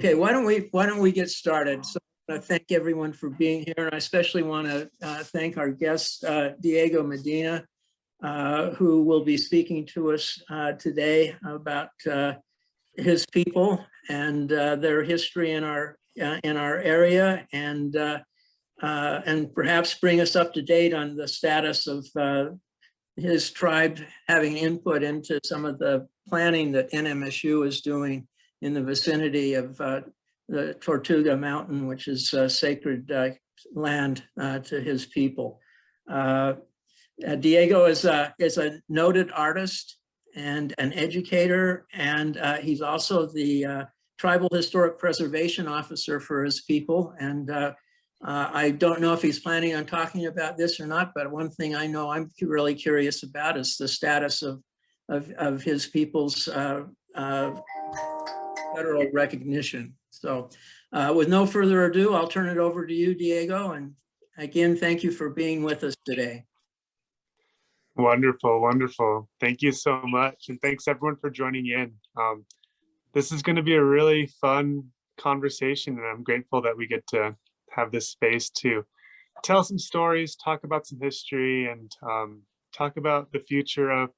Okay, why don't we get started? So I want to thank everyone for being here, and I especially want to thank our guest, Diego Medina, who will be speaking to us today about his people and their history in our area, and perhaps bring us up to date on the status of his tribe having input into some of the planning that NMSU is doing in the vicinity of the Tortuga Mountain, which is sacred land to his people. Diego is a noted artist and an educator, and he's also the Tribal Historic Preservation Officer for his people. And I don't know if he's planning on talking about this or not, but one thing I know I'm really curious about is the status of his people's federal recognition. So with no further ado, I'll turn it over to you, Diego. And again, thank you for being with us today. Wonderful, wonderful. Thank you so much. And thanks everyone for joining in. This is going to be a really fun conversation, and I'm grateful that we get to have this space to tell some stories, talk about some history, and talk about the future of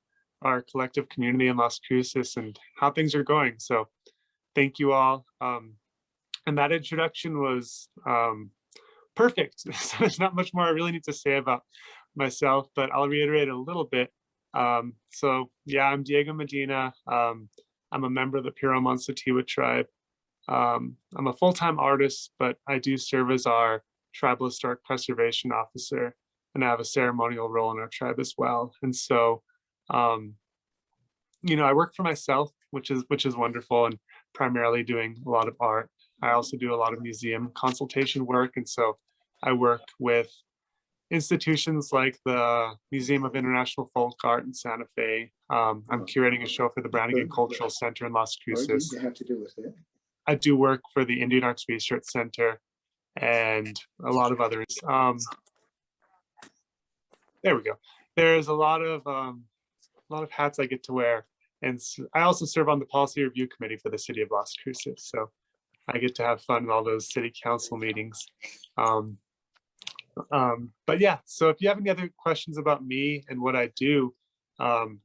our collective community in Las Cruces and how things are going. So thank you all. And that introduction was perfect. So there's not much more I really need to say about myself, but I'll reiterate a little bit. So yeah, I'm Diego Medina. I'm a member of the Piro-Manso-Tiwa tribe. I'm a full-time artist, but I do serve as our tribal historic preservation officer, and I have a ceremonial role in our tribe as well. And so, you know, I work for myself, which is wonderful, and primarily doing a lot of art. I also do a lot of museum consultation work, and so I work with institutions like the Museum of International Folk Art in Santa Fe. I'm curating a show for the Brannigan Cultural Center in Las Cruces. I do work for the Indian Arts Research Center and a lot of others. There we go. There's a lot of hats I get to wear, and I also serve on the Policy Review Committee for the City of Las Cruces. So I get to have fun in all those city council meetings. But yeah, so if you have any other questions about me and what I do,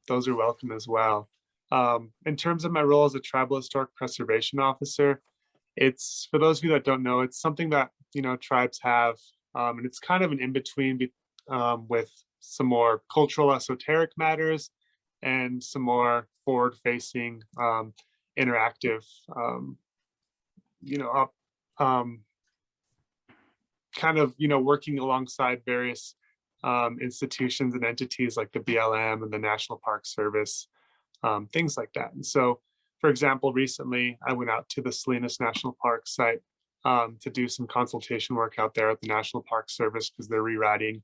those are welcome as well. In terms of my role as a tribal historic preservation officer, it's, for those of you that don't know, it's something that, you know, tribes have, and it's kind of an in-between with some more cultural esoteric matters and some more forward-facing interactive, you know, kind of, you know, working alongside various institutions and entities like the BLM and the National Park Service, things like that. And so, for example, recently I went out to the Salinas National Park site to do some consultation work out there at the National Park Service, because they're rewriting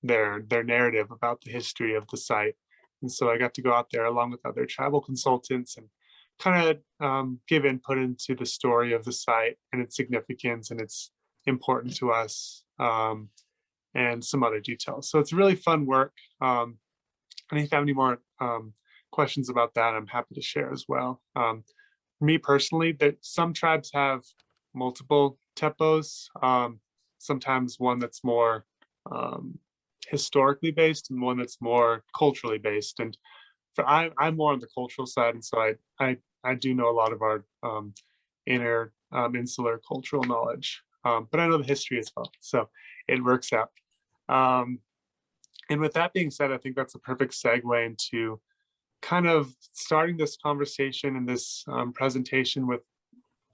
their narrative about the history of the site. And so I got to go out there along with other tribal consultants and kind of give input into the story of the site and its significance and its important to us, and some other details. So it's really fun work. And if you have any more questions about that, I'm happy to share as well. For me personally, that some tribes have multiple tepos, sometimes one that's more historically based and one that's more culturally based. And I'm more on the cultural side, and so I do know a lot of our insular cultural knowledge. But I know the history as well, so it works out. And with that being said, I think that's a perfect segue into kind of starting this conversation and this presentation with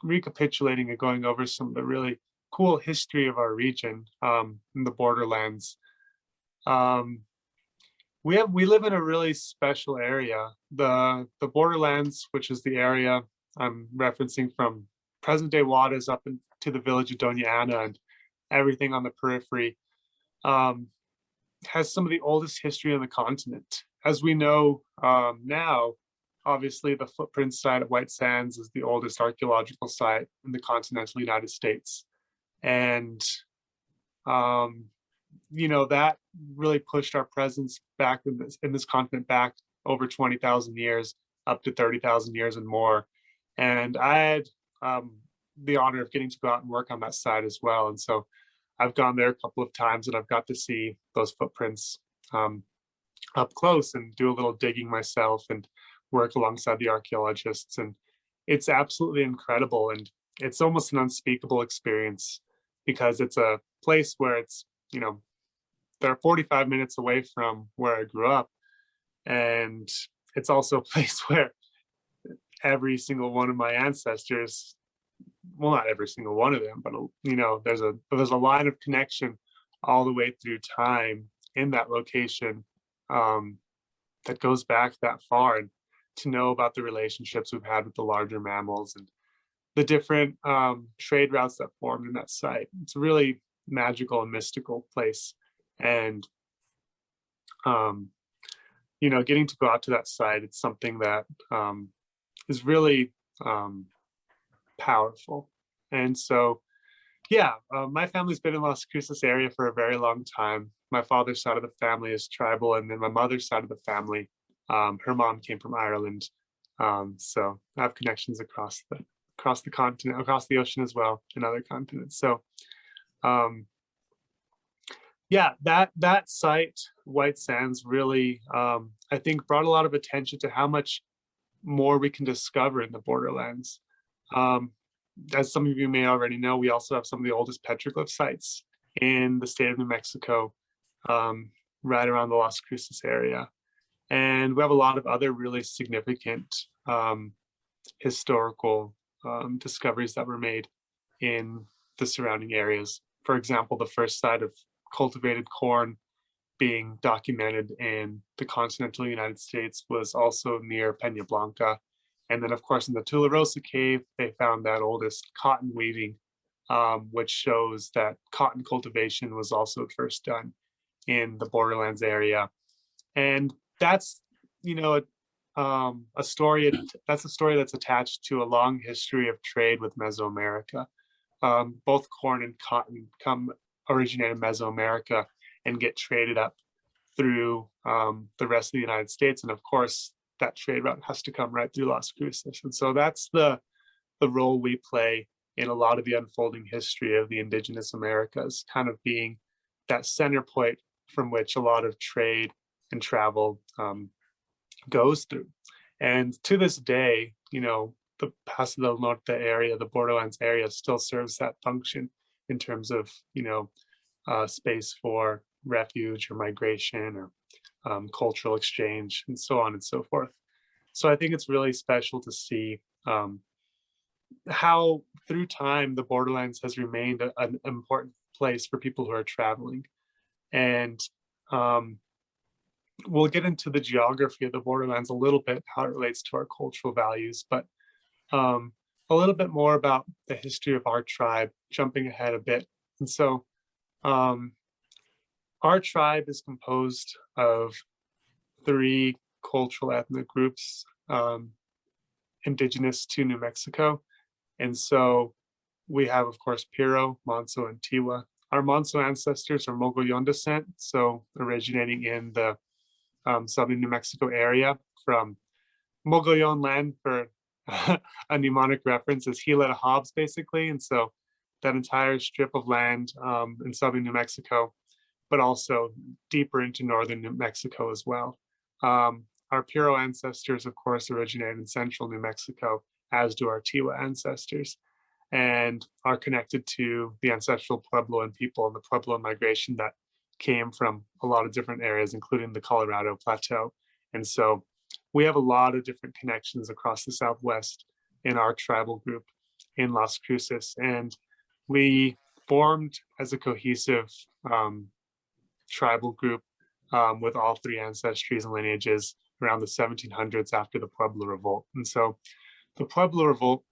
recapitulating and going over some of the really cool history of our region, in the borderlands. We live in a really special area. The borderlands, which is the area I'm referencing from present-day Juarez up into the village of Doña Ana and everything on the periphery, has some of the oldest history on the continent. As we know now, obviously the footprint site at White Sands is the oldest archaeological site in the continental United States. And, you know, that really pushed our presence back in this continent back over 20,000 years, up to 30,000 years and more. And I had the honor of getting to go out and work on that side as well. And so I've gone there a couple of times and I've got to see those footprints up close and do a little digging myself and work alongside the archaeologists. And it's absolutely incredible. And it's almost an unspeakable experience because it's a place where it's, they're 45 minutes away from where I grew up. And it's also a place where every single one of my ancestors, well, not every single one of them, but there's a line of connection all the way through time in that location that goes back that far. And to know about the relationships we've had with the larger mammals and the different trade routes that formed in that site. It's a really magical and mystical place. And getting to go out to that site, it's something that is really powerful. And so, my family's been in Las Cruces area for a very long time. My father's side of the family is tribal, and then my mother's side of the family, her mom came from Ireland. So I have connections across the continent, across the ocean as well, in other continents. So that site, White Sands, really, I think brought a lot of attention to how much more we can discover in the borderlands. As some of you may already know, we also have some of the oldest petroglyph sites in the state of New Mexico, right around the Las Cruces area. And we have a lot of other really significant historical discoveries that were made in the surrounding areas. For example, the first site of cultivated corn being documented in the continental United States was also near Peña Blanca. And then, of course, in the Tularosa cave, they found that oldest cotton weaving, which shows that cotton cultivation was also first done in the borderlands area. And that's, a story that's attached to a long history of trade with Mesoamerica. Both corn and cotton originate in Mesoamerica and get traded up through the rest of the United States. And of course, that trade route has to come right through Las Cruces. And so that's the role we play in a lot of the unfolding history of the indigenous Americas, kind of being that center point from which a lot of trade and travel goes through. And to this day, the Paso del Norte area, the Borderlands area, still serves that function in terms of, space for refuge or migration or cultural exchange and so on and so forth. So I think it's really special to see how through time the Borderlands has remained an important place for people who are traveling. And we'll get into the geography of the Borderlands a little bit, how it relates to our cultural values, but a little bit more about the history of our tribe, jumping ahead a bit. And so our tribe is composed of 3 cultural ethnic groups indigenous to New Mexico. And so we have, of course, Piro, Manso, and Tiwa. Our Manso ancestors are Mogollon descent, so originating in the southern New Mexico area from Mogollon land, for a mnemonic reference, is Gila to Hobbs, basically. And so that entire strip of land in southern New Mexico, but also deeper into northern New Mexico as well. Our Piro ancestors, of course, originated in central New Mexico, as do our Tiwa ancestors, and are connected to the ancestral Pueblo and people and the Pueblo migration that came from a lot of different areas, including the Colorado Plateau. And so we have a lot of different connections across the Southwest in our tribal group in Las Cruces. And we formed as a cohesive tribal group with all 3 ancestries and lineages around the 1700s after the Pueblo Revolt. And so the Pueblo Revolt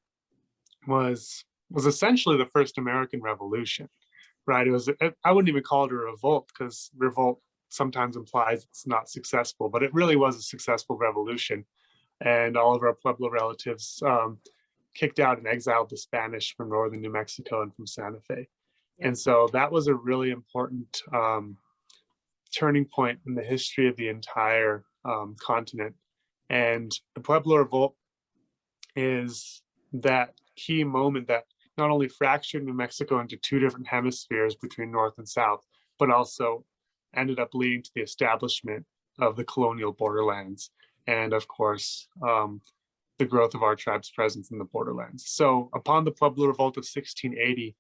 was essentially the first American Revolution, right? I wouldn't even call it a revolt, because revolt sometimes implies it's not successful, but it really was a successful revolution. And all of our Pueblo relatives kicked out and exiled the Spanish from northern New Mexico and from Santa Fe. And so that was a really important turning point in the history of the entire continent. And the Pueblo Revolt is that key moment that not only fractured New Mexico into two different hemispheres between North and South, but also ended up leading to the establishment of the colonial borderlands. And of course, the growth of our tribe's presence in the borderlands. So upon the Pueblo Revolt of 1680,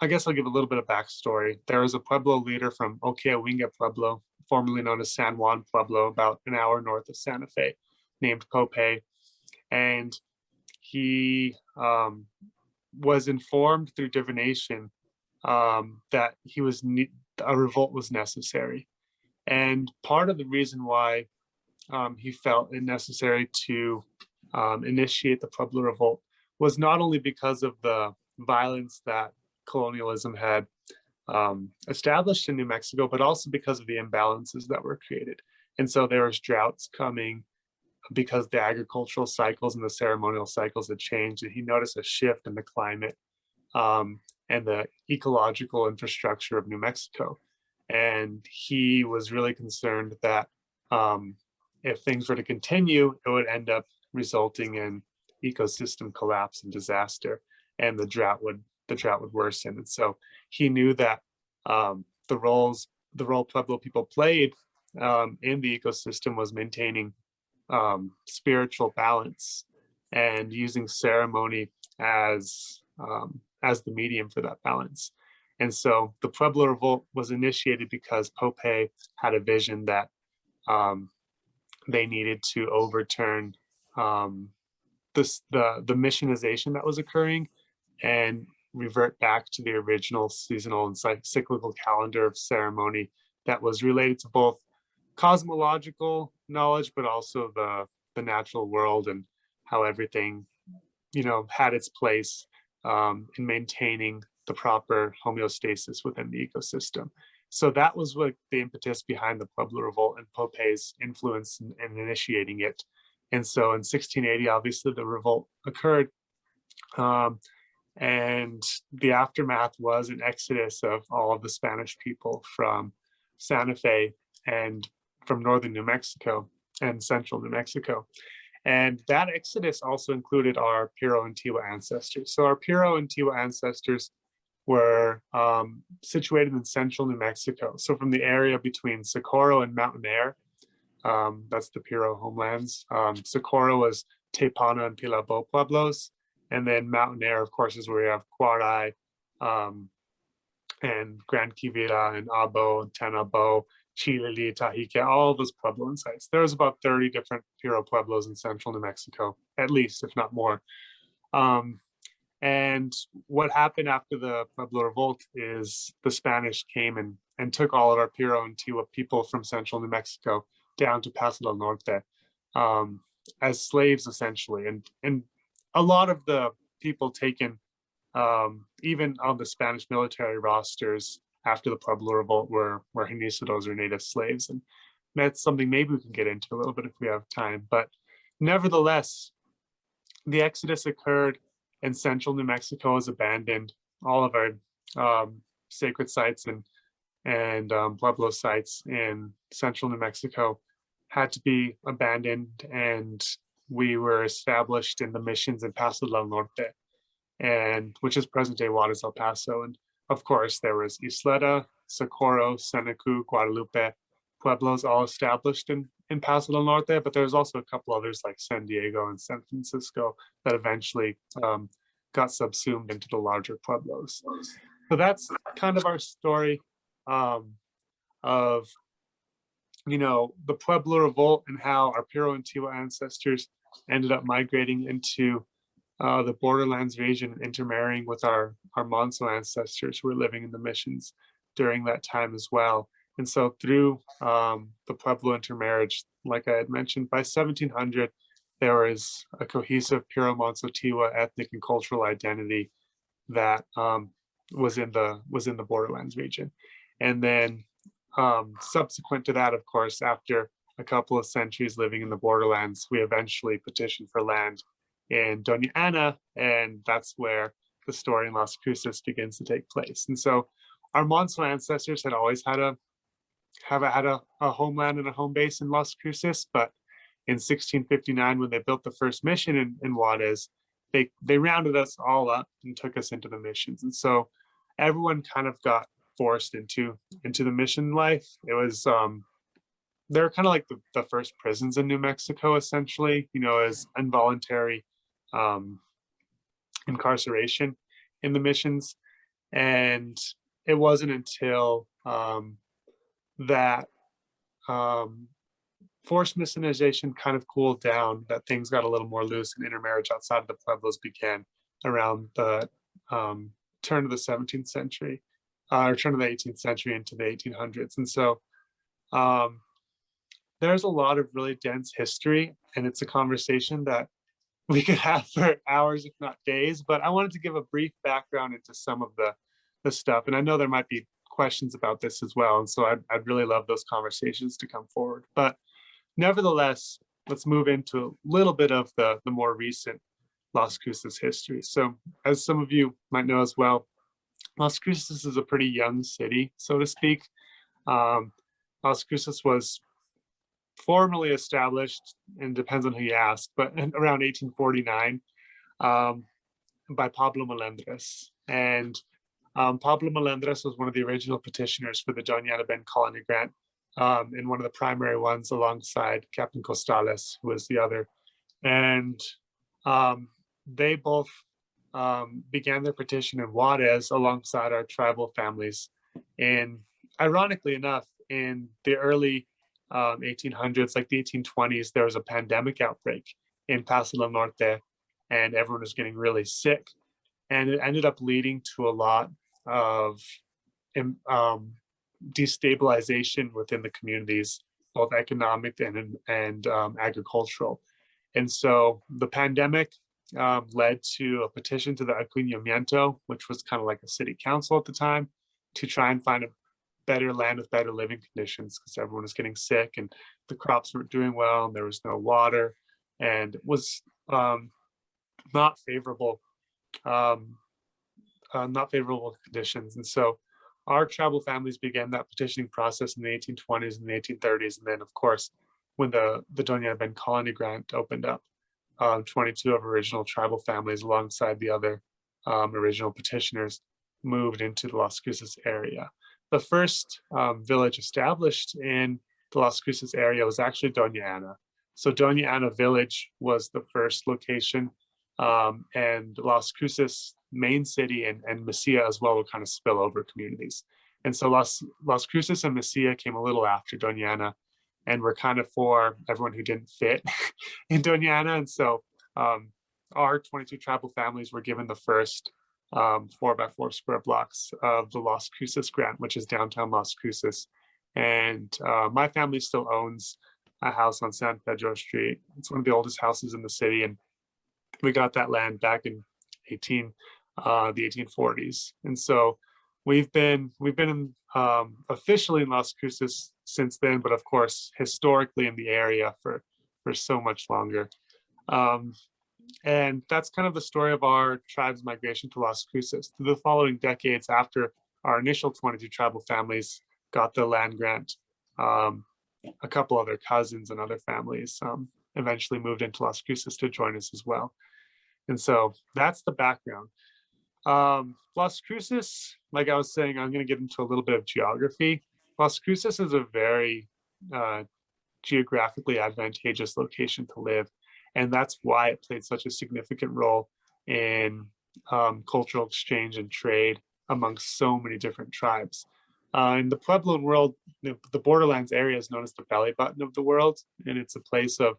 I guess I'll give a little bit of backstory. There was a Pueblo leader from Okiawinga Pueblo, formerly known as San Juan Pueblo, about an hour north of Santa Fe, named Pope. And he was informed through divination that a revolt was necessary. And part of the reason why he felt it necessary to initiate the Pueblo Revolt was not only because of the violence that colonialism had established in New Mexico, but also because of the imbalances that were created. And so there was droughts coming because the agricultural cycles and the ceremonial cycles had changed, and he noticed a shift in the climate and the ecological infrastructure of New Mexico. And he was really concerned that if things were to continue, it would end up resulting in ecosystem collapse and disaster, and the drought would worsen. And so he knew that the role Pueblo people played in the ecosystem was maintaining spiritual balance and using ceremony as the medium for that balance. And so the Pueblo Revolt was initiated because Pope had a vision that they needed to overturn the missionization that was occurring and revert back to the original seasonal and cyclical calendar of ceremony that was related to both cosmological knowledge, but also the natural world and how everything, had its place in maintaining the proper homeostasis within the ecosystem. So that was what the impetus behind the Pueblo Revolt and Pope's influence in initiating it. And so in 1680, obviously the revolt occurred. And the aftermath was an exodus of all of the Spanish people from Santa Fe and from northern New Mexico and central New Mexico. And that exodus also included our Piro and Tiwa ancestors. So our Piro and Tiwa ancestors were situated in central New Mexico. So from the area between Socorro and Mountain Air, that's the Piro homelands. Socorro was Tepana and Pilabo Pueblos. And then Mountain Air, of course, is where you have Quarai and Gran Quivira and Abo and Tenabo, Chilili, Tahique, all those Puebloan sites. There's about 30 different Piro Pueblos in central New Mexico, at least, if not more. And what happened after the Pueblo Revolt is the Spanish came and took all of our Piro and Tiwa people from central New Mexico down to Paso del Norte as slaves, essentially. And a lot of the people taken, even on the Spanish military rosters after the Pueblo Revolt, were Genízaros or native slaves. And that's something maybe we can get into a little bit if we have time. But nevertheless, the exodus occurred and central New Mexico was abandoned. All of our sacred sites and Pueblo sites in central New Mexico had to be abandoned, and we were established in the missions in Paso del Norte, and which is present-day Juarez, El Paso. And of course, there was Isleta, Socorro, Senecu, Guadalupe, Pueblos all established in Paso del Norte, but there's also a couple others like San Diego and San Francisco that eventually got subsumed into the larger Pueblos. So that's kind of our story of the Pueblo Revolt and how our Piro and Tiwa ancestors ended up migrating into the borderlands region, intermarrying with our Manso ancestors who were living in the missions during that time as well. And so through the Pueblo intermarriage, like I had mentioned, by 1700, there was a cohesive Piro-Manso-Tiwa ethnic and cultural identity that was in the borderlands region. And then subsequent to that, of course, after a couple of centuries living in the borderlands, we eventually petitioned for land in Doña Ana, and that's where the story in Las Cruces begins to take place. And so our Manso ancestors had always had a homeland and a home base in Las Cruces, but in 1659, when they built the first mission in Juarez, they rounded us all up and took us into the missions. And so everyone kind of got forced into the mission life. It was they're kind of like the first prisons in New Mexico, essentially, as involuntary incarceration in the missions. And it wasn't until that forced missionization kind of cooled down that things got a little more loose, and intermarriage outside of the pueblos began around the turn of the 17th century, or turn of the 18th century into the 1800s. And so there's a lot of really dense history, and it's a conversation that we could have for hours, if not days. But I wanted to give a brief background into some of the stuff, and I know there might be questions about this as well, and so I'd really love those conversations to come forward. But nevertheless, let's move into a little bit of the more recent Las Cruces history. So as some of you might know as well, Las Cruces is a pretty young city, so to speak. Las Cruces was formally established, and depends on who you ask, but around 1849 by Pablo Melendres. And Pablo Melendres was one of the original petitioners for the Doña Ana Ben colony grant, and one of the primary ones alongside Captain Costales, who was the other. And they both began their petition in Juarez alongside our tribal families. And ironically enough, in the early 1800s, like the 1820s, there was a pandemic outbreak in Paso del Norte, and everyone was getting really sick. And it ended up leading to a lot of destabilization within the communities, both economic and agricultural. And so the pandemic led to a petition to the Acuñamiento, which was kind of like a city council at the time, to try and find a better land with better living conditions, because everyone was getting sick and the crops weren't doing well and there was no water, and it was not favorable conditions. And so our tribal families began that petitioning process in the 1820s and the 1830s. And then, of course, when the Doña Ana Ben colony grant opened up, 22 of original tribal families alongside the other original petitioners moved into the Las Cruces area. The first village established in the Las Cruces area was actually Doña Ana. So Doña Ana village was the first location, and Las Cruces main city and Mesilla as well were kind of spillover communities. And so Las Cruces and Mesilla came a little after Doña Ana, and were kind of for everyone who didn't fit in Doña Ana. And so our 22 tribal families were given the first 4x4 square blocks of the Las Cruces grant, which is downtown Las Cruces. And my family still owns a house on San Pedro Street. It's one of the oldest houses in the city, and we got that land back in the 1840s. And so we've been officially in Las Cruces since then, but of course historically in the area for so much longer. And that's kind of the story of our tribe's migration to Las Cruces. Through the following decades after our initial 22 tribal families got the land grant, a couple other cousins and other families eventually moved into Las Cruces to join us as well. And so that's the background. Las Cruces, like I was saying, I'm going to get into a little bit of geography. Las Cruces is a very geographically advantageous location to live. And that's why it played such a significant role in cultural exchange and trade amongst so many different tribes. In the Pueblo world, the borderlands area is known as the belly button of the world, and it's a place of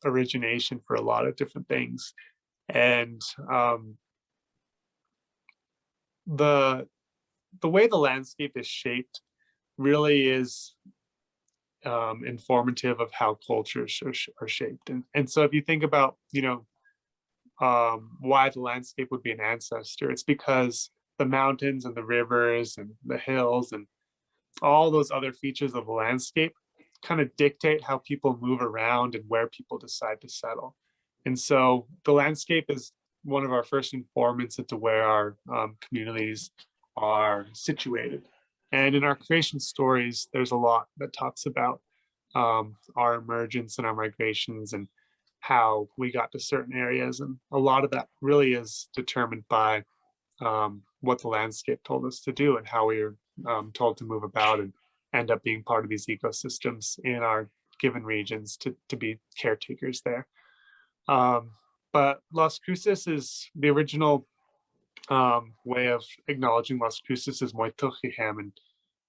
origination for a lot of different things. And the way the landscape is shaped really is informative of how cultures are shaped. And so if you think about, why the landscape would be an ancestor, it's because the mountains and the rivers and the hills and all those other features of the landscape kind of dictate how people move around and where people decide to settle. And so the landscape is one of our first informants into where our communities are situated. And in our creation stories, there's a lot that talks about our emergence and our migrations and how we got to certain areas. And a lot of that really is determined by what the landscape told us to do and how we were told to move about and end up being part of these ecosystems in our given regions to be caretakers there. But Las Cruces is the original way of acknowledging Las Cruces is Moitohiham. And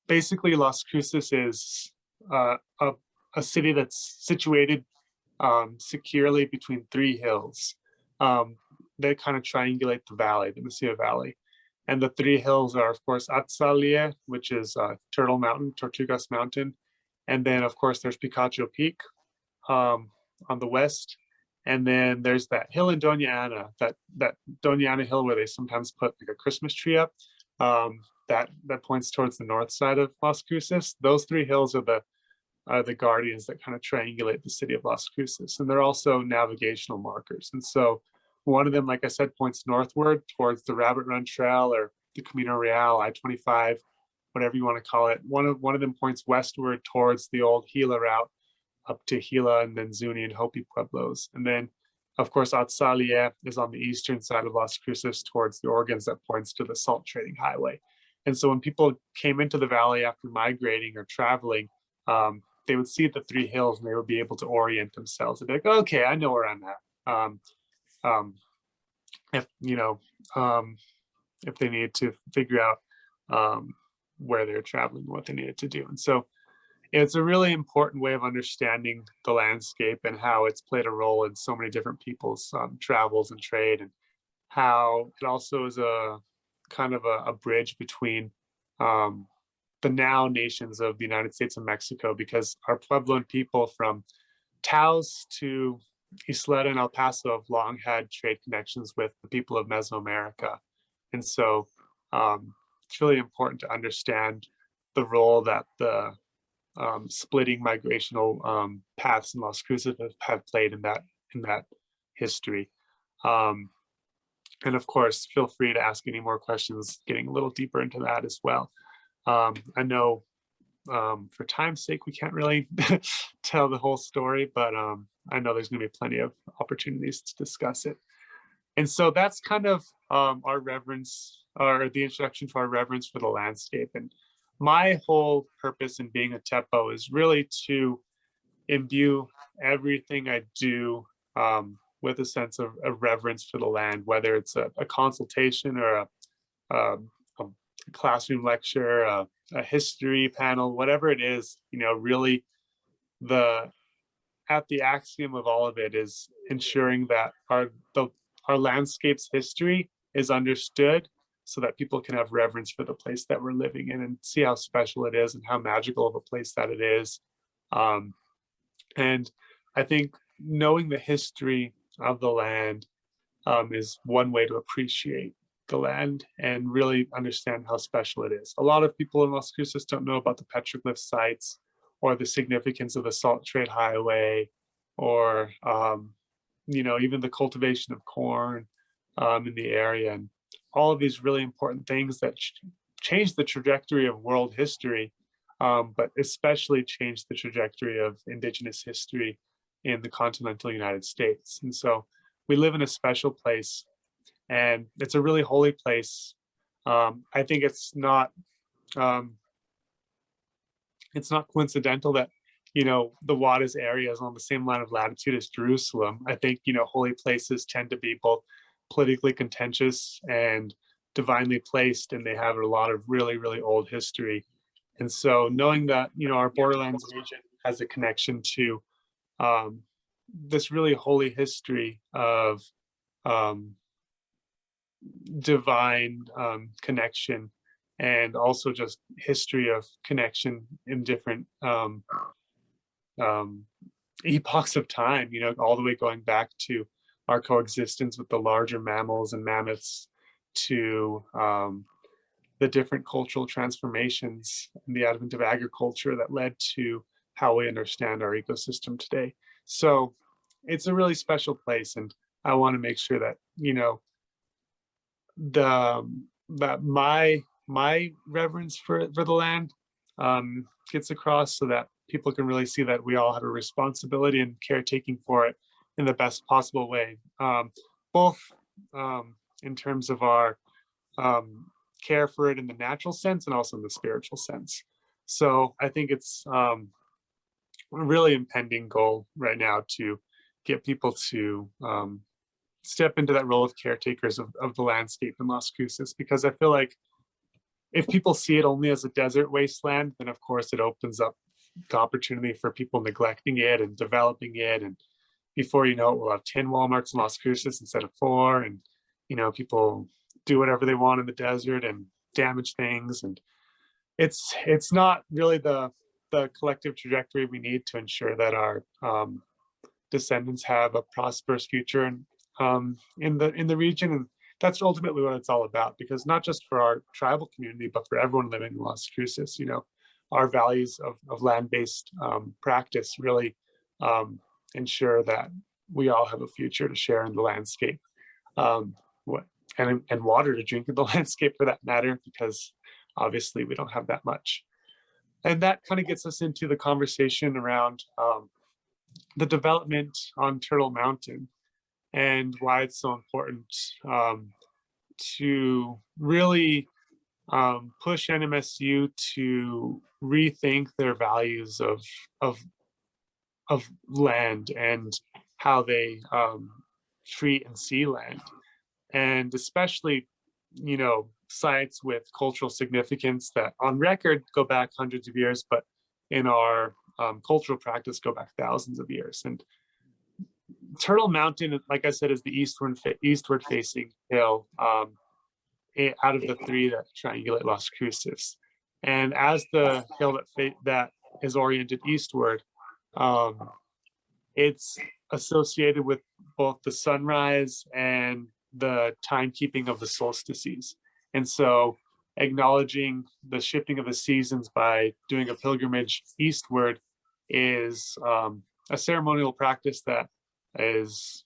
basically Las Cruces is a city that's situated securely between three hills that kind of triangulate the valley, the Mesquite Valley. And the three hills are, of course, Atzalie, which is Turtle Mountain, Tortugas Mountain. And then, of course, there's Picacho Peak on the west. And then there's that hill in Doña Ana, that Doña Ana hill where they sometimes put like a Christmas tree up, that points towards the north side of Las Cruces. Those three hills are the guardians that kind of triangulate the city of Las Cruces. And they're also navigational markers. And so one of them, like I said, points northward towards the Rabbit Run Trail or the Camino Real, I-25, whatever you want to call it. One of them points westward towards the old Gila route up to Gila and then Zuni and Hopi Pueblos. And then, of course, Atzalie is on the eastern side of Las Cruces towards the Organs that points to the salt trading highway. And so when people came into the valley after migrating or traveling, they would see the three hills and they would be able to orient themselves. They'd be like, okay, I know where I'm at. If if they needed to figure out where they're traveling, what they needed to do. And so it's a really important way of understanding the landscape and how it's played a role in so many different people's travels and trade, and how it also is a kind of a bridge between the now nations of the United States and Mexico, because our Puebloan people from Taos to Isleta and El Paso have long had trade connections with the people of Mesoamerica. And so it's really important to understand the role that the splitting migrational paths in Las Cruces have played in that history. And of course, feel free to ask any more questions, getting a little deeper into that as well. I know for time's sake, we can't really tell the whole story, but I know there's going to be plenty of opportunities to discuss it. And so that's kind of our reverence, or the introduction to our reverence for the landscape. And my whole purpose in being a Tepo is really to imbue everything I do with a sense of reverence for the land, whether it's a consultation or a classroom lecture, a history panel, whatever it is. Really at the axiom of all of it is ensuring that our landscape's history is understood so that people can have reverence for the place that we're living in and see how special it is and how magical of a place that it is. And I think knowing the history of the land is one way to appreciate the land and really understand how special it is. A lot of people in Las Cruces don't know about the petroglyph sites or the significance of the salt trade highway, or even the cultivation of corn in the area, and all of these really important things that change the trajectory of world history, but especially change the trajectory of Indigenous history in the continental United States. And so we live in a special place, and it's a really holy place. I think it's not coincidental that the Juarez area is on the same line of latitude as Jerusalem. I think holy places tend to be both politically contentious and divinely placed, and they have a lot of really, really old history. And so knowing that our borderlands region has a connection to this really holy history of divine connection, and also just history of connection in different epochs of time, all the way going back to our coexistence with the larger mammals and mammoths, to the different cultural transformations and the advent of agriculture that led to how we understand our ecosystem today. So it's a really special place, and I want to make sure that that my reverence for the land gets across, so that people can really see that we all have a responsibility and caretaking for it in the best possible way, both in terms of our care for it in the natural sense and also in the spiritual sense. So I think it's a really impending goal right now to get people to step into that role of caretakers of the landscape in Las Cruces, because I feel like if people see it only as a desert wasteland, then of course it opens up the opportunity for people neglecting it and developing it. And before you know it, we'll have 10 Walmarts in Las Cruces instead of 4. And, you know, people do whatever they want in the desert and damage things. And it's not really the collective trajectory we need to ensure that our descendants have a prosperous future in the region. And that's ultimately what it's all about, because not just for our tribal community, but for everyone living in Las Cruces, you know, our values of land-based practice really ensure that we all have a future to share in the landscape, and water to drink in the landscape for that matter, because obviously we don't have that much. And that kind of gets us into the conversation around the development on Turtle Mountain and why it's so important to really push NMSU to rethink their values of land and how they treat and see land, and especially, you know, sites with cultural significance that on record go back hundreds of years, but in our cultural practice go back thousands of years. And Turtle Mountain, like I said, is the eastward facing hill out of the 3 that triangulate Las Cruces. And as the hill that is oriented eastward, it's associated with both the sunrise and the timekeeping of the solstices. And so acknowledging the shifting of the seasons by doing a pilgrimage eastward is a ceremonial practice that is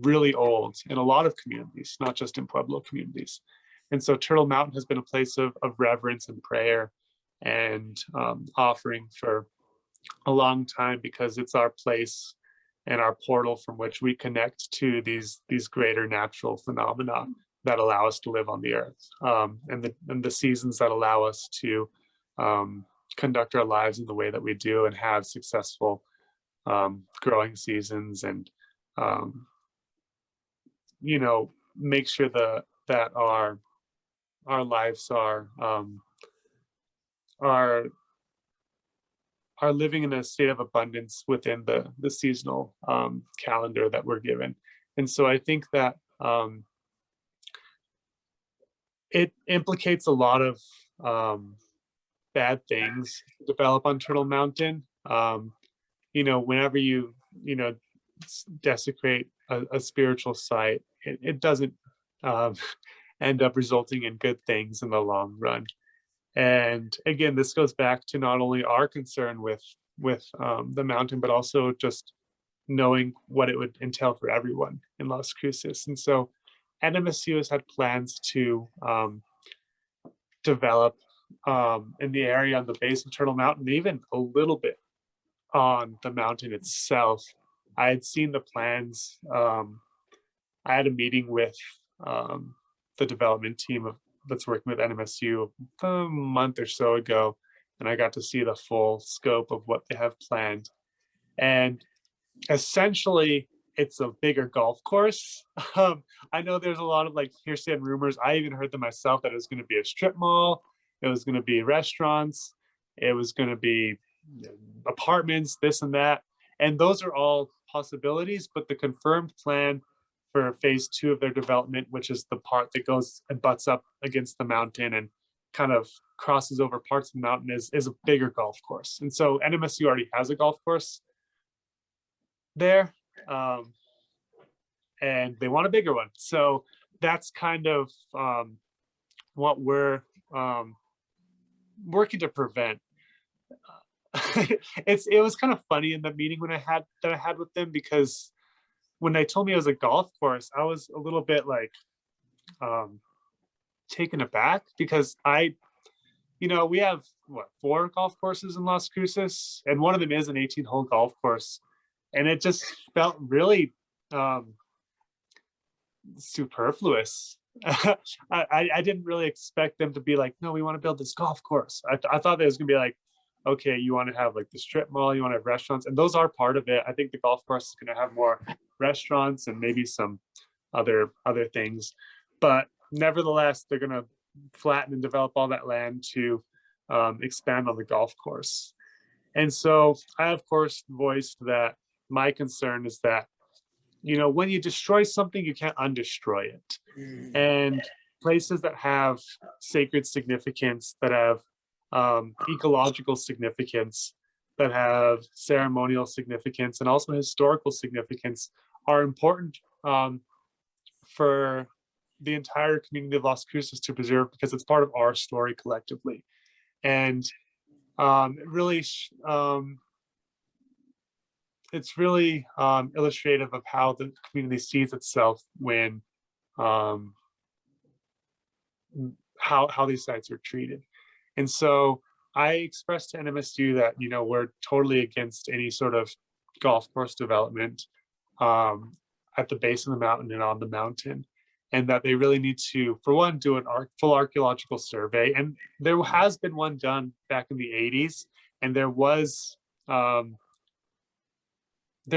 really old in a lot of communities, not just in Pueblo communities. And so Turtle Mountain has been a place of reverence and prayer and offering for a long time, because it's our place and our portal from which we connect to these greater natural phenomena that allow us to live on the earth, and the seasons that allow us to conduct our lives in the way that we do and have successful growing seasons, and you know, make sure that our lives are living in a state of abundance within the seasonal calendar that we're given. And so I think that it implicates a lot of bad things to develop on Turtle Mountain. You know, whenever you know, desecrate a spiritual site, it doesn't end up resulting in good things in the long run. And again, this goes back to not only our concern with the mountain, but also just knowing what it would entail for everyone in Las Cruces. And so NMSU has had plans to develop in the area on the base of Turtle Mountain, even a little bit on the mountain itself. I had seen the plans. I had a meeting with the development team that's working with NMSU a month or so ago, and I got to see the full scope of what they have planned. And essentially, it's a bigger golf course. I know there's a lot of like hearsay and rumors. I even heard them myself that it was going to be a strip mall, it was going to be restaurants, it was going to be apartments, this and that. And those are all possibilities, but the confirmed plan for phase 2 of their development, which is the part that goes and butts up against the mountain and kind of crosses over parts of the mountain, is a bigger golf course. And so NMSU already has a golf course there, and they want a bigger one. So that's kind of what we're working to prevent. It was kind of funny in the meeting when I had with them, because when they told me it was a golf course, I was a little bit like taken aback, because I we have what, 4 golf courses in Las Cruces, and one of them is an 18-hole golf course, and it just felt really um, superfluous. I didn't really expect them to be like, no, we want to build this golf course. I thought that it was gonna be like, okay, you want to have like the strip mall, you want to have restaurants, and those are part of it. I think the golf course is going to have more restaurants and maybe some other things, but nevertheless, they're going to flatten and develop all that land to expand on the golf course. And so I, of course, voiced that my concern is that, when you destroy something, you can't undestroy it. And places that have sacred significance, that have ecological significance, that have ceremonial significance, and also historical significance are important for the entire community of Las Cruces to preserve, because it's part of our story collectively. And it really it's really illustrative of how the community sees itself when how these sites are treated. And so I expressed to NMSU that we're totally against any sort of golf course development at the base of the mountain and on the mountain, and that they really need to, for one, do an full archaeological survey. And there has been one done back in the 80s, and there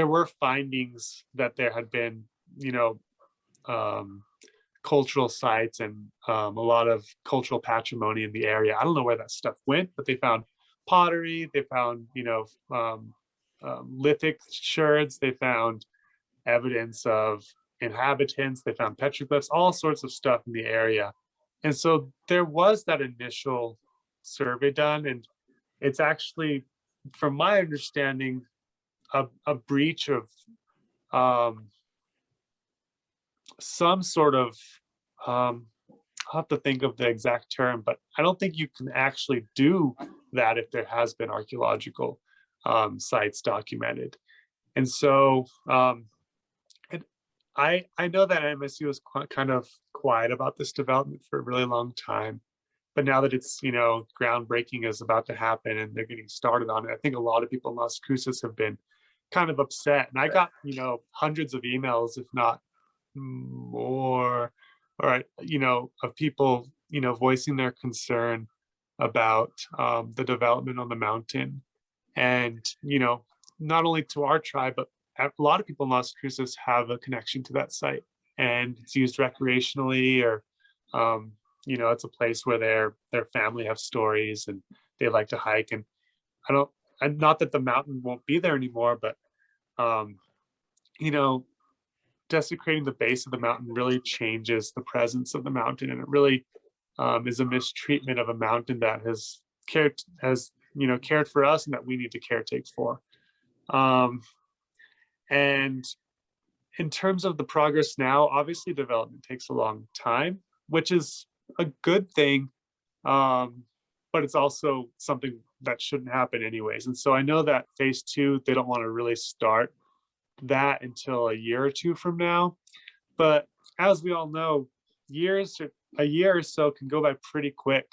were findings that there had been, cultural sites and a lot of cultural patrimony in the area. I don't know where that stuff went, but they found pottery, they found, lithic sherds, they found evidence of inhabitants, they found petroglyphs, all sorts of stuff in the area. And so there was that initial survey done, and it's actually, from my understanding, a breach of some sort of I'll have to think of the exact term, but I don't think you can actually do that if there has been archaeological sites documented. And so I know that NMSU was kind of quiet about this development for a really long time, but now that it's groundbreaking is about to happen and they're getting started on it, I think a lot of people in Las Cruces have been kind of upset. And I got hundreds of emails, if not more, or of people voicing their concern about the development on the mountain. And not only to our tribe, but a lot of people in Las Cruces have a connection to that site, and it's used recreationally, or it's a place where their family have stories and they like to hike. And and not that the mountain won't be there anymore, but desecrating the base of the mountain really changes the presence of the mountain, and it really is a mistreatment of a mountain that has cared for us, and that we need to caretake for. And in terms of the progress now, obviously development takes a long time, which is a good thing, but it's also something that shouldn't happen anyways. And so I know that phase 2, they don't want to really start that until a year or two from now. But as we all know, a year or so can go by pretty quick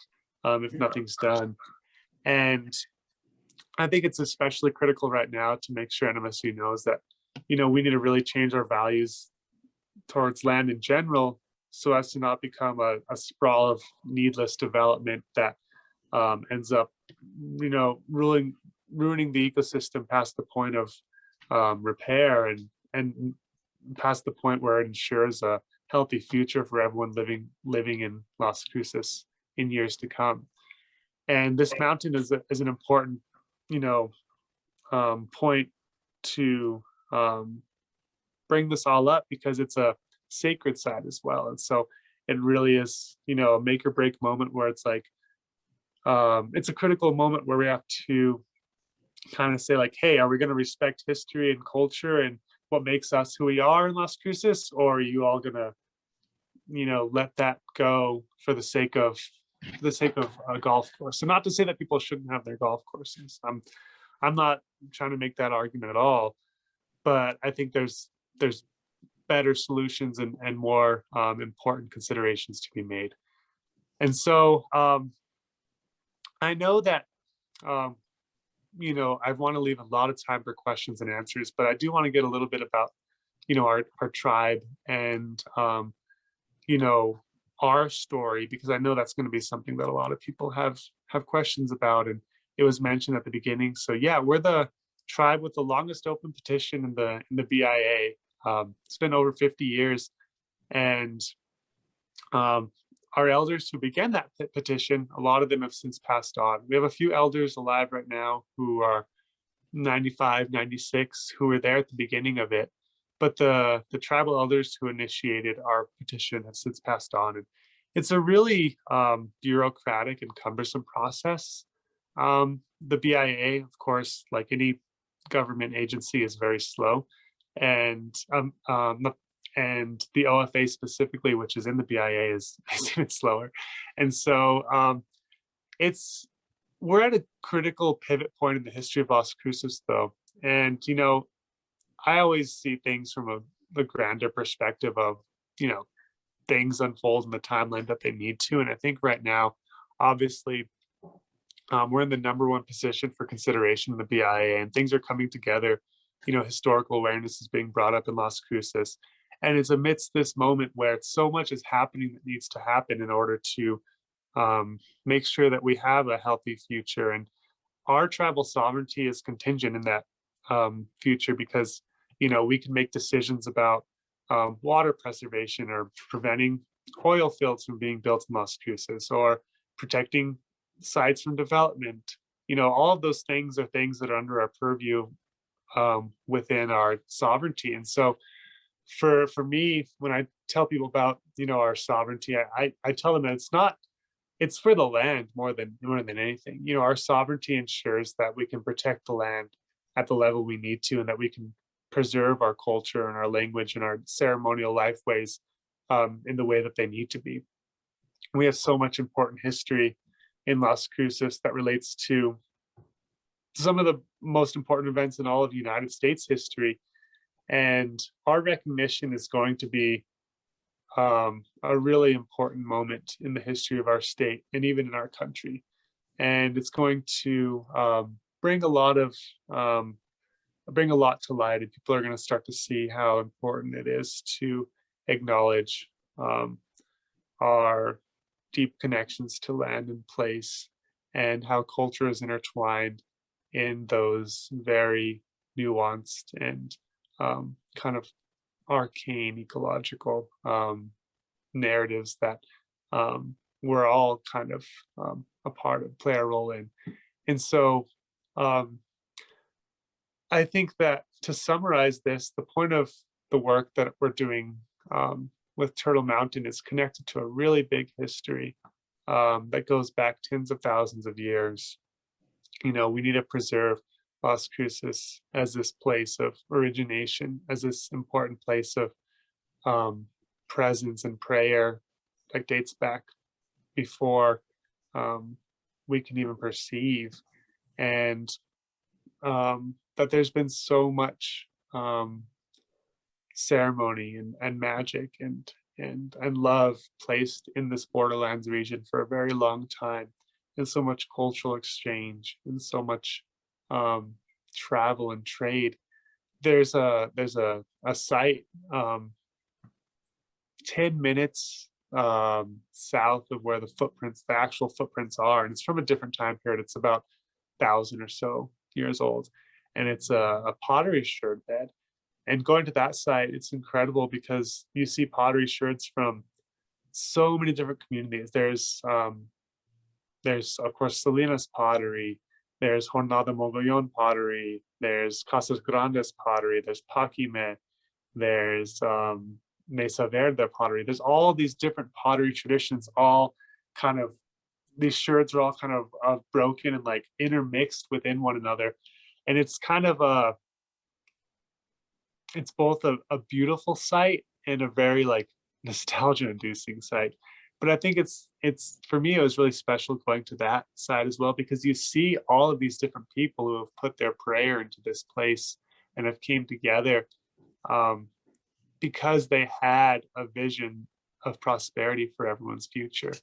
if nothing's done. And I think it's especially critical right now to make sure NMSU knows that, we need to really change our values towards land in general, so as to not become a sprawl of needless development that ends up, ruining the ecosystem past the point of repair, and past the point where it ensures a healthy future for everyone living in Las Cruces in years to come. And this mountain is an important, point to bring this all up, because it's a sacred site as well. And so it really is, a make or break moment where it's like, it's a critical moment where we have to kind of say like, hey, are we going to respect history and culture and what makes us who we are in Las Cruces, or are you all going to let that go for the sake of a golf course? So not to say that people shouldn't have their golf courses. I'm not trying to make that argument at all, but I think there's better solutions and more important considerations to be made. And so I know that, um, I want to leave a lot of time for questions and answers, but I do want to get a little bit about, our tribe and, you know, our story, because I know that's going to be something that a lot of people have questions about. And it was mentioned at the beginning. So yeah, we're the tribe with the longest open petition in the BIA. It's been over 50 years, and um, our elders who began that petition, a lot of them have since passed on. We have a few elders alive right now who are 95, 96, who were there at the beginning of it. But the tribal elders who initiated our petition have since passed on. And it's a really bureaucratic and cumbersome process. The BIA, of course, like any government agency, is very slow. And and the OFA specifically, which is in the BIA, is even slower. And so it's we're at a critical pivot point in the history of Las Cruces, though. And, I always see things from the grander perspective of, things unfold in the timeline that they need to. And I think right now, obviously, we're in the #1 position for consideration in the BIA, and things are coming together. Historical awareness is being brought up in Las Cruces. And it's amidst this moment where so much is happening that needs to happen in order to make sure that we have a healthy future. And our tribal sovereignty is contingent in that future, because we can make decisions about water preservation, or preventing oil fields from being built in Las Cruces, or protecting sites from development. All of those things are things that are under our purview within our sovereignty. And so for me, when I tell people about our sovereignty, I tell them that it's for the land more than anything. Our sovereignty ensures that we can protect the land at the level we need to, and that we can preserve our culture and our language and our ceremonial life ways in the way that they need to be. We have so much important history in Las Cruces that relates to some of the most important events in all of United States history. And our recognition is going to be a really important moment in the history of our state and even in our country. And it's going to bring a lot to light, and people are going to start to see how important it is to acknowledge our deep connections to land and place, and how culture is intertwined in those very nuanced and kind of arcane ecological narratives that we're all kind of a part of, play a role in. And so I think that, to summarize this, the point of the work that we're doing with Turtle Mountain is connected to a really big history that goes back tens of thousands of years. We need to preserve Las Cruces as this place of origination, as this important place of presence and prayer that dates back before we can even perceive. And that there's been so much ceremony and magic and love placed in this Borderlands region for a very long time, and so much cultural exchange, and so much travel and trade. There's a site 10 minutes south of where the actual footprints are, and it's from a different time period. It's about 1,000 or so years old, and it's a pottery sherd bed. And going to that site, it's incredible because you see pottery sherds from so many different communities. There's of course Salinas pottery, there's Jornada Mogollon pottery, there's Casas Grandes pottery, there's Paquime, there's Mesa Verde pottery. There's all these different pottery traditions, all kind of, these sherds are all kind of broken and like intermixed within one another. And it's kind of it's both a beautiful sight and a very like nostalgia inducing sight. But I think it's for me, it was really special going to that side as well, because you see all of these different people who have put their prayer into this place and have came together because they had a vision of prosperity for everyone's future.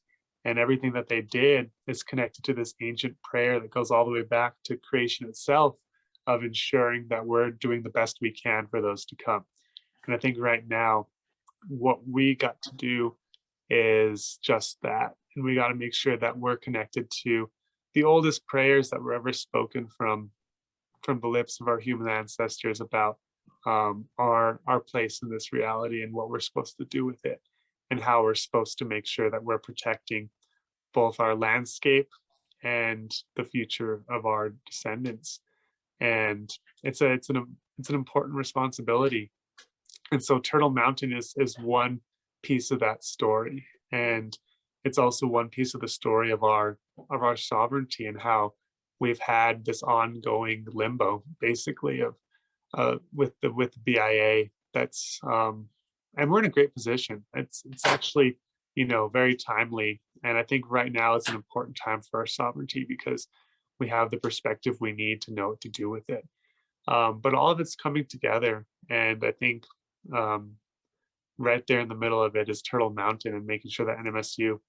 And everything that they did is connected to this ancient prayer that goes all the way back to creation itself, of ensuring that we're doing the best we can for those to come. And I think right now, what we got to do is just that. And we got to make sure that we're connected to the oldest prayers that were ever spoken from the lips of our human ancestors about our place in this reality and what we're supposed to do with it, and how we're supposed to make sure that we're protecting both our landscape and the future of our descendants. And it's an important responsibility. And so Turtle Mountain is one piece of that story, and it's also one piece of the story of our sovereignty, and how we've had this ongoing limbo, basically, of with the BIA. That's and we're in a great position. It's actually, very timely, and I think right now is an important time for our sovereignty, because we have the perspective we need to know what to do with it. But all of it's coming together, and I think right there in the middle of it is Turtle Mountain, and making sure that NMSU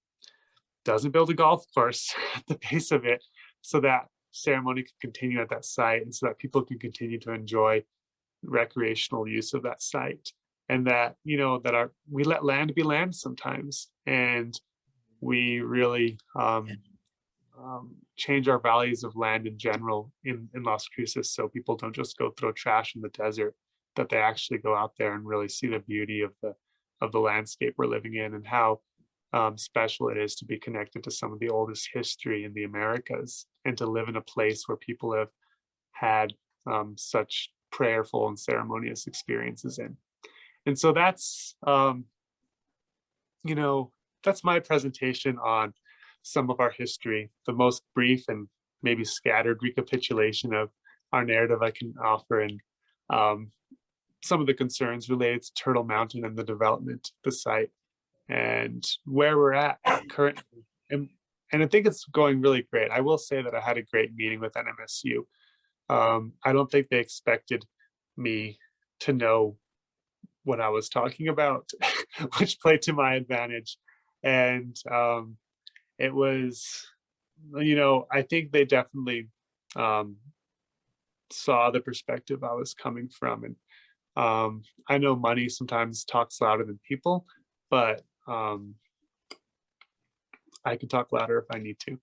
doesn't build a golf course at the base of it, so that ceremony can continue at that site, and so that people can continue to enjoy recreational use of that site. And that, we let land be land sometimes, and we really change our values of land in general in Las Cruces, so people don't just go throw trash in the desert, that they actually go out there and really see the beauty of the landscape we're living in, and how special it is to be connected to some of the oldest history in the Americas, and to live in a place where people have had such prayerful and ceremonious experiences in. And so that's that's my presentation on some of our history, the most brief and maybe scattered recapitulation of our narrative I can offer, and some of the concerns related to Turtle Mountain and the development of the site, and where we're at currently. And I think it's going really great. I will say that I had a great meeting with NMSU. I don't think they expected me to know what I was talking about, which played to my advantage. And it was, I think they definitely saw the perspective I was coming from. And I know money sometimes talks louder than people, but I can talk louder if I need to.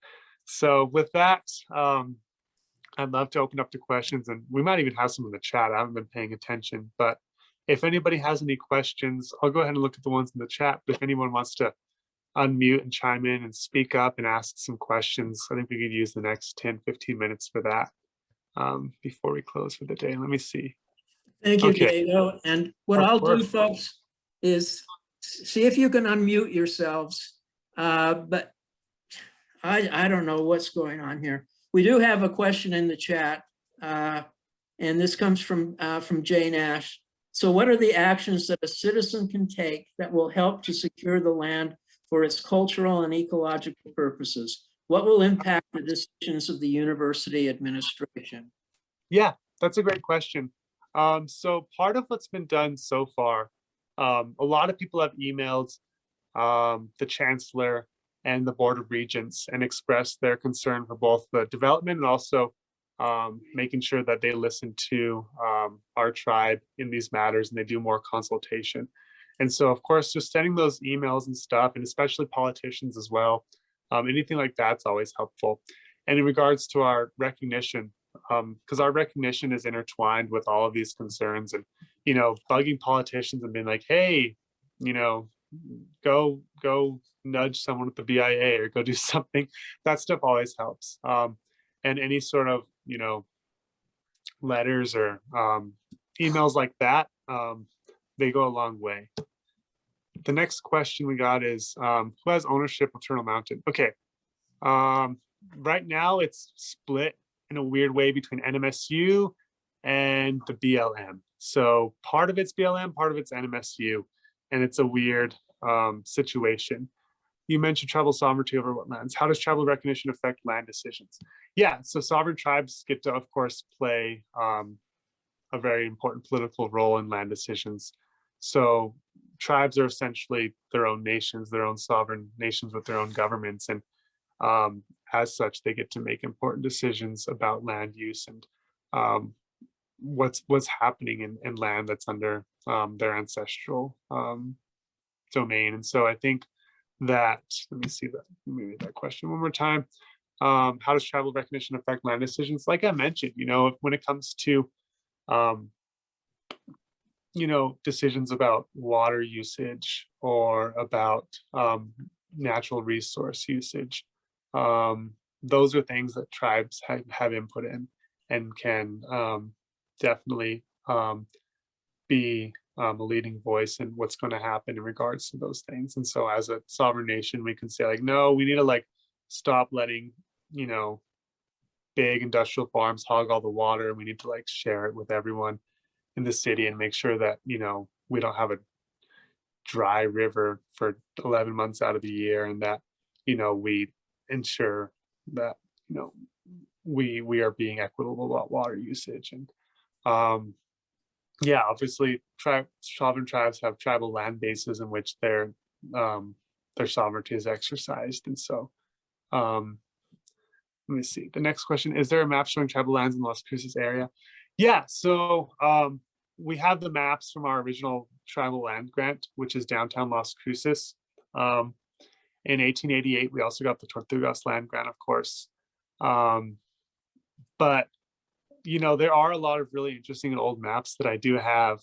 So with that, I'd love to open up to questions, and we might even have some in the chat. I haven't been paying attention, but if anybody has any questions, I'll go ahead and look at the ones in the chat. But if anyone wants to unmute and chime in and speak up and ask some questions, I think we could use the next 10-15 minutes for that before we close for the day. Let me see. Thank you, Diego. And what I'll do, folks, is see if you can unmute yourselves. But I don't know what's going on here. We do have a question in the chat, and this comes from Jane Ash. So what are the actions that a citizen can take that will help to secure the land for its cultural and ecological purposes? What will impact the decisions of the university administration? Yeah, that's a great question. So part of what's been done so far, a lot of people have emailed the chancellor and the Board of Regents and expressed their concern for both the development and also making sure that they listen to our tribe in these matters, and they do more consultation. And so, of course, just sending those emails and stuff, and especially politicians as well, anything like that's always helpful. And in regards to our recognition, because our recognition is intertwined with all of these concerns, and bugging politicians and being like, hey, go nudge someone with the BIA or go do something, that stuff always helps. And any sort of letters or emails like that, they go a long way. The next question we got is, who has ownership of Turtle Mountain? Okay, right now it's split in a weird way between NMSU and the BLM. So part of it's BLM, part of it's NMSU, and it's a weird situation. You mentioned tribal sovereignty over wetlands. How does tribal recognition affect land decisions? Yeah, so sovereign tribes get to, of course, play a very important political role in land decisions. So tribes are essentially their own nations, their own sovereign nations with their own governments, and as such, they get to make important decisions about land use and what's happening in land that's under their ancestral domain. And so I think that, let me see that, let me read that question one more time. How does tribal recognition affect land decisions? Like I mentioned, when it comes to decisions about water usage or about natural resource usage, those are things that tribes have input in and can definitely be a leading voice in what's going to happen in regards to those things. And so as a sovereign nation, we can say like, no, we need to like stop letting, big industrial farms hog all the water, and we need to like share it with everyone in the city and make sure that, we don't have a dry river for 11 months out of the year, and that, we ensure that, we are being equitable about water usage. And yeah, obviously sovereign tribes have tribal land bases in which their sovereignty is exercised. And so let me see. The next question, is there a map showing tribal lands in Las Cruces area? Yeah, so we have the maps from our original tribal land grant, which is downtown Las Cruces. In 1888, we also got the Tortugas land grant, of course. But, there are a lot of really interesting old maps that I do have.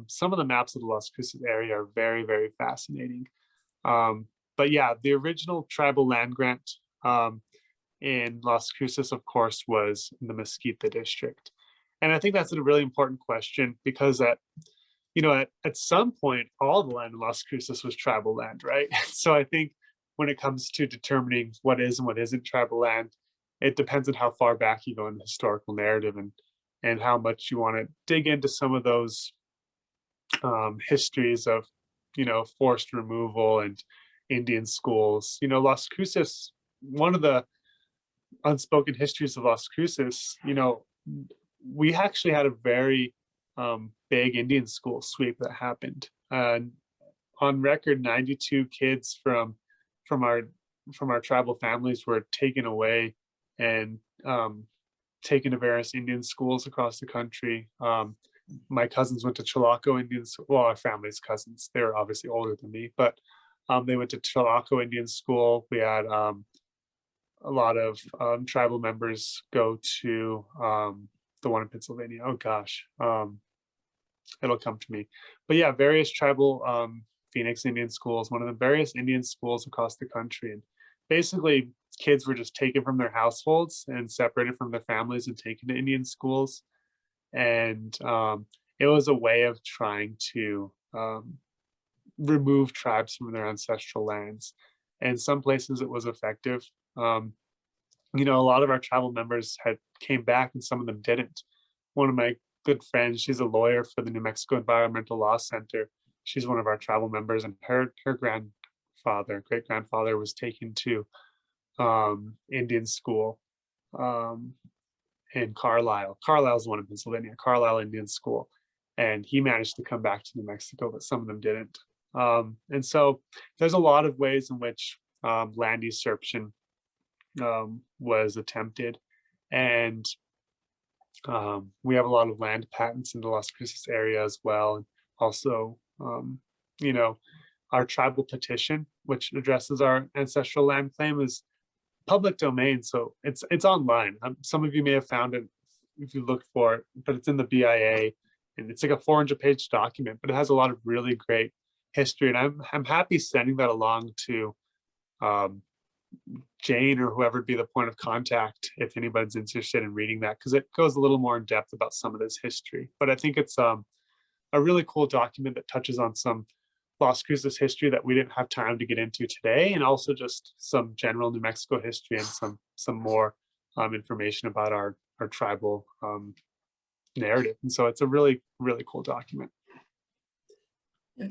Some of the maps of the Las Cruces area are very, very fascinating. But yeah, the original tribal land grant in Las Cruces, of course, was in the Mesquite district. And I think that's a really important question because at some point, all the land in Las Cruces was tribal land, right? So I think when it comes to determining what is and what isn't tribal land, it depends on how far back you go in the historical narrative and how much you want to dig into some of those histories of, forced removal and Indian schools. Las Cruces, one of the unspoken histories of Las Cruces, we actually had a very big Indian school sweep that happened. On record, 92 kids from our tribal families were taken away and taken to various Indian schools across the country. My cousins went to Chilocco Indian School. Well, our family's cousins. They're obviously older than me, but they went to Chilocco Indian School. We had a lot of tribal members go to the one in Pennsylvania. Oh gosh, it'll come to me. But yeah, various tribal Phoenix Indian schools, one of the various Indian schools across the country. And basically, kids were just taken from their households and separated from their families and taken to Indian schools. And it was a way of trying to remove tribes from their ancestral lands. And some places it was effective. A lot of our tribal members came back and some of them didn't. One of my good friends, she's a lawyer for the New Mexico Environmental Law Center. She's one of our tribal members, and her great grandfather was taken to Indian school in Carlisle. Carlisle's the one in Pennsylvania, Carlisle Indian School. And he managed to come back to New Mexico, but some of them didn't. And so there's a lot of ways in which land usurpation was attempted. And we have a lot of land patents in the Las Cruces area as well. And also, our tribal petition, which addresses our ancestral land claim, is public domain. So it's online. Some of you may have found it if you look for it, but it's in the BIA. And it's like a 400-page document, but it has a lot of really great history. And I'm happy sending that along to Jane or whoever would be the point of contact if anybody's interested in reading that, because it goes a little more in depth about some of this history. But I think it's a really cool document that touches on some Las Cruces history that we didn't have time to get into today, and also just some general New Mexico history and some more information about our tribal narrative. And so it's a really, really cool document.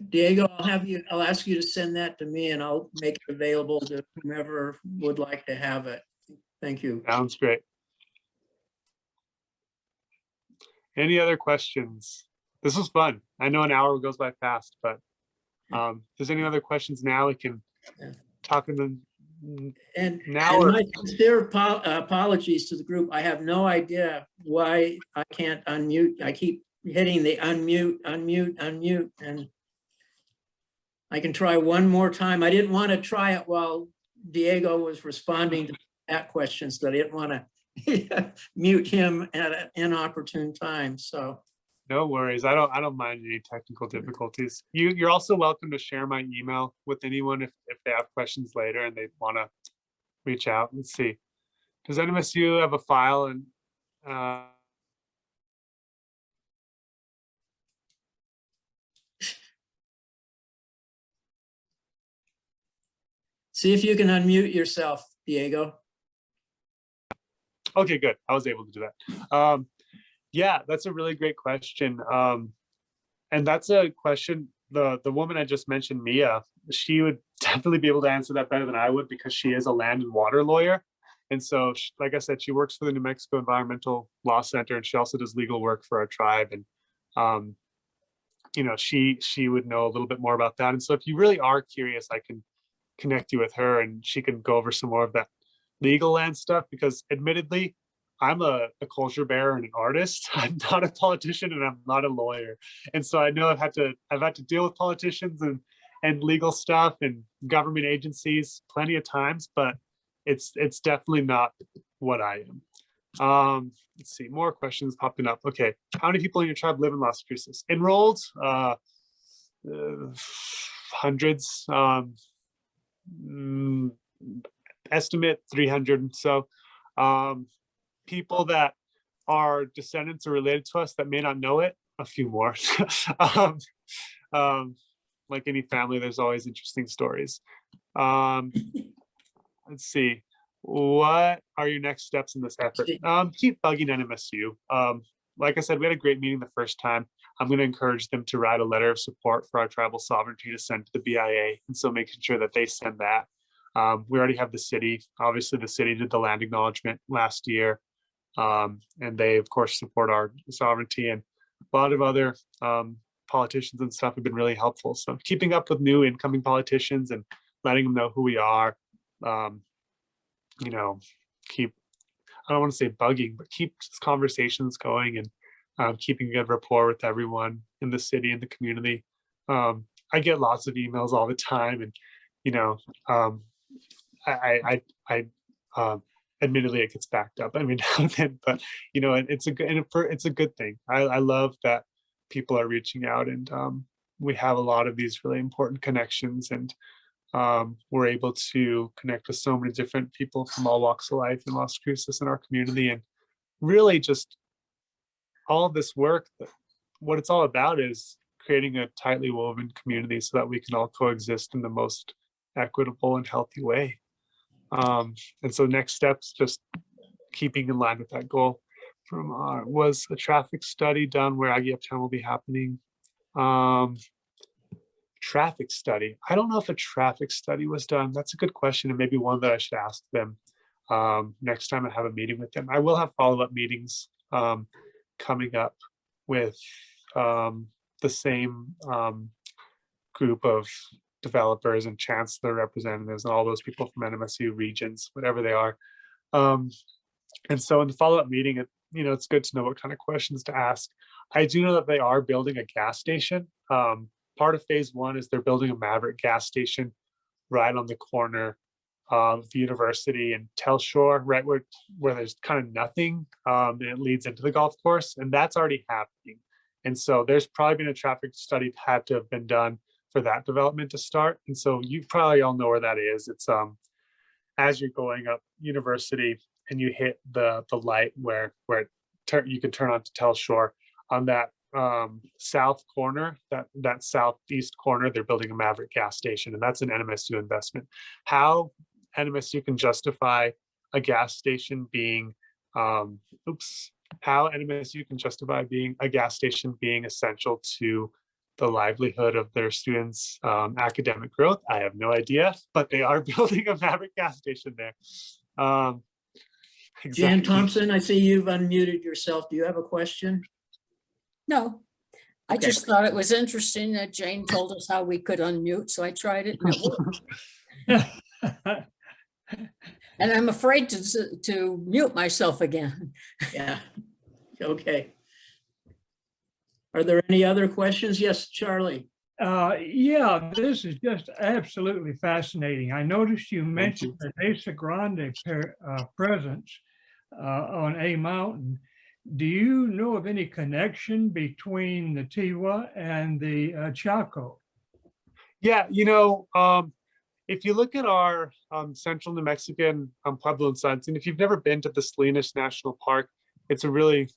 Diego, I'll ask you to send that to me and I'll make it available to whomever would like to have it. Thank you. Sounds great. Any other questions? This was fun. I know an hour goes by fast, but If there's any other questions now, we can talk in the now. And my sincere apologies to the group. I have no idea why I can't unmute. I keep hitting the unmute, and I can try one more time. I didn't want to try it while Diego was responding to that question, so I didn't want to mute him at an inopportune time. So no worries. I don't mind any technical difficulties. You're also welcome to share my email with anyone if they have questions later and they want to reach out. Let's see. Does NMSU have a file and see if you can unmute yourself, Diego. Okay, good. I was able to do that. Yeah, that's a really great question. And that's a question, the woman I just mentioned, Mia, she would definitely be able to answer that better than I would because she is a land and water lawyer. And so, like I said, she works for the New Mexico Environmental Law Center, and she also does legal work for our tribe. And, you know, she would know a little bit more about that. And so if you really are curious, I can connect you with her and she can go over some more of that legal land stuff, because admittedly, I'm a culture bearer and an artist. I'm not a politician and I'm not a lawyer. And so I know I've had to deal with politicians and legal stuff and government agencies plenty of times, but it's definitely not what I am. Let's see, more questions popping up. Okay, how many people in your tribe live in Las Cruces? Enrolled, hundreds. Estimate 300. So people that are descendants or related to us that may not know it, a few more. Like any family, there's always interesting stories. Let's see, what are your next steps in this effort? Keep bugging NMSU. Like I said, we had a great meeting the first time. I'm going to encourage them to write a letter of support for our tribal sovereignty to send to the BIA, and so making sure that they send that. We already have the city. Obviously, the city did the land acknowledgement last year, and they, of course, support our sovereignty. And a lot of other politicians and stuff have been really helpful. So keeping up with new incoming politicians and letting them know who we are, you know, I don't want to say bugging, but keep conversations going and keeping a good rapport with everyone in the city and the community. I get lots of emails all the time, and you know, I admittedly it gets backed up. I mean, but you know, it's a good thing. I love that people are reaching out, and we have a lot of these really important connections, and we're able to connect with so many different people from all walks of life in Las Cruces in our community. And really just all of this work, what it's all about is creating a tightly woven community so that we can all coexist in the most equitable and healthy way. And so next steps, just keeping in line with that goal. From was a traffic study done where Aggie Uptown will be happening? Traffic study. I don't know if a traffic study was done. That's a good question, and maybe one that I should ask them next time I have a meeting with them. I will have follow-up meetings coming up with the same group of developers and chancellor representatives and all those people from NMSU regions, whatever they are. And so in the follow-up meeting, you know, it's good to know what kind of questions to ask. I do know that they are building a gas station. Part of phase one is they're building a Maverick gas station right on the corner of the university and Telshore, right where there's kind of nothing, and it leads into the golf course, and that's already happening. And so there's probably been a traffic study that had to have been done for that development to start. And so you probably all know where that is. It's as you're going up University and you hit the light where you can turn onto Telshore, on that south corner, that southeast corner, they're building a Maverick gas station, and that's an NMSU investment. How NMSU can justify a gas station being how NMSU can justify being a gas station being essential to the livelihood of their students' academic growth, I have no idea, but they are building a Maverick gas station there. Exactly. Jan Thompson, I see you've unmuted yourself. Do you have a question? No. I just thought it was interesting that Jane told us how we could unmute, so I tried it. And it worked. And I'm afraid to mute myself again. Yeah, okay. Are there any other questions? Yes, Charlie. Yeah, this is just absolutely fascinating. I noticed you mentioned the Mesa Grande presence on A Mountain. Do you know of any connection between the Tiwa and the Chaco? Yeah, if you look at our central New Mexican Pueblo and Sons, and if you've never been to the Salinas National Park, it's a really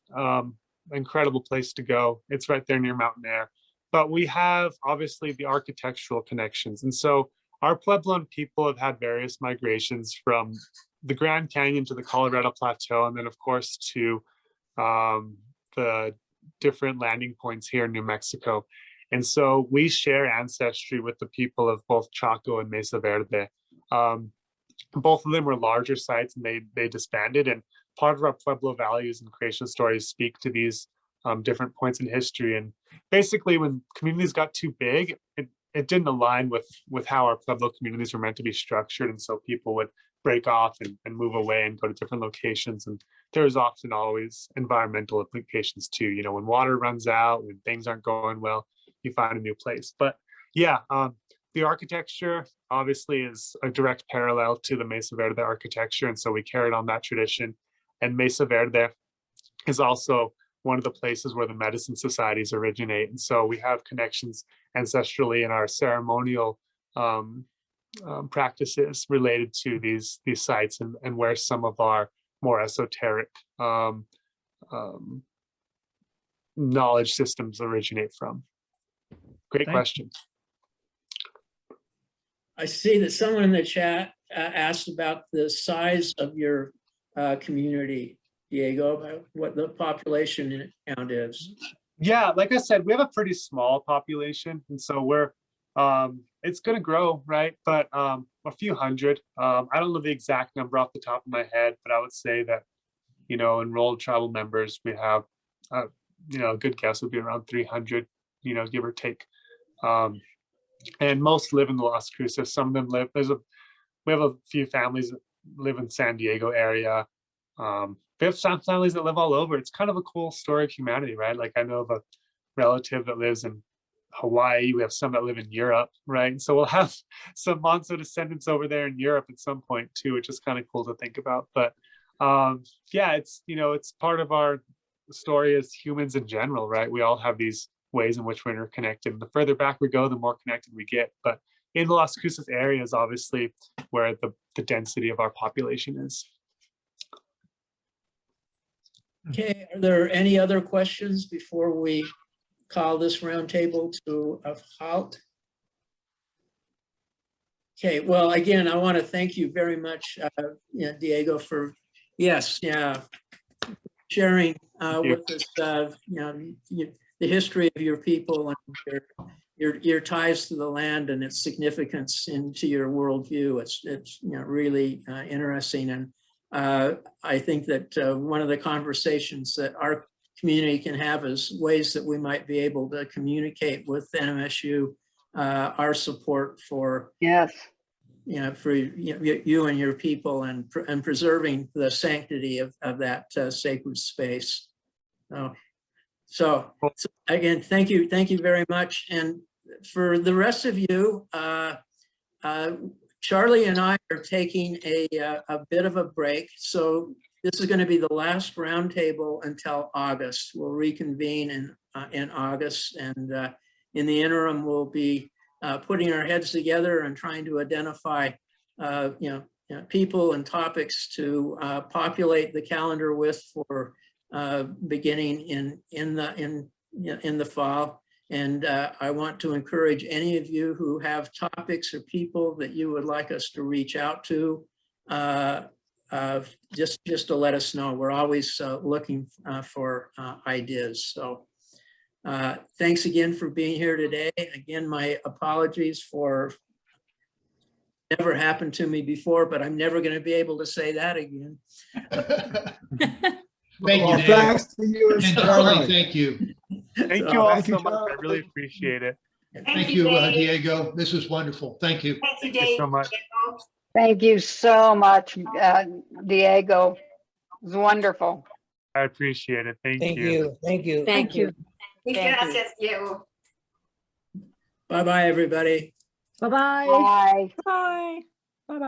incredible place to go. It's right there near Mountain Air. But we have obviously the architectural connections. And so our Puebloan people have had various migrations from the Grand Canyon to the Colorado Plateau, and then of course to the different landing points here in New Mexico. And so we share ancestry with the people of both Chaco and Mesa Verde. Both of them were larger sites and they disbanded. And part of our Pueblo values and creation stories speak to these different points in history. And basically when communities got too big, it didn't align with how our Pueblo communities were meant to be structured. And so people would break off and move away and go to different locations. And there's often always environmental implications too. When water runs out, when things aren't going well, you find a new place. But yeah, the architecture obviously is a direct parallel to the Mesa Verde architecture. And so we carried on that tradition. And Mesa Verde is also one of the places where the medicine societies originate. And so we have connections ancestrally in our ceremonial practices related to these sites and where some of our more esoteric knowledge systems originate from. Great question. I see that someone in the chat asked about the size of your community, Diego, what the population count is. Yeah, like I said, we have a pretty small population, and so we're it's going to grow, right? But a few hundred. I don't know the exact number off the top of my head, but I would say that enrolled tribal members we have a good guess would be around 300, give or take. And most live in the Las Cruces. Some of them live. We have a few families that live in San Diego area. We have some families that live all over. It's kind of a cool story of humanity, right? Like I know of a relative that lives in Hawaii. We have some that live in Europe, right? So we'll have some Manso descendants over there in Europe at some point too, which is kind of cool to think about. But yeah, it's it's part of our story as humans in general, right? We all have these ways in which we're interconnected. The further back we go, the more connected we get. But in the Las Cruces area is obviously where the density of our population is. Okay, are there any other questions before we call this roundtable to a halt? Okay, well, again, I want to thank you very much, Diego, for sharing with us, the history of your people and your ties to the land and its significance into your worldview. It's really interesting, and I think that one of the conversations that our community can have is ways that we might be able to communicate with NMSU our support for for you and your people and preserving the sanctity of that sacred space. So again, thank you very much. And for the rest of you, Charlie and I are taking a bit of a break. So this is going to be the last roundtable until August. We'll reconvene in August, and in the interim, we'll be putting our heads together and trying to identify people and topics to populate the calendar with for beginning in the fall. And I want to encourage any of you who have topics or people that you would like us to reach out to, just to let us know. We're always looking for ideas. So thanks again for being here today. Again, my apologies for never happened to me before, but I'm never going to be able to say that again. Thank you, Dave. Thanks to you, And Charlie, thank you. Thank So, you all Thank you, so much. I Charlie. really appreciate it. Thank you, Diego. This is wonderful. Thank you. Thank you, Thank you so Dave. much. Thank you so much, Diego. It was wonderful. I appreciate it. Thank Thank you. you, thank you. Thank you. Muchas Thank you. gracias, Diego. bye-bye, everybody. Bye-bye. Bye. Bye.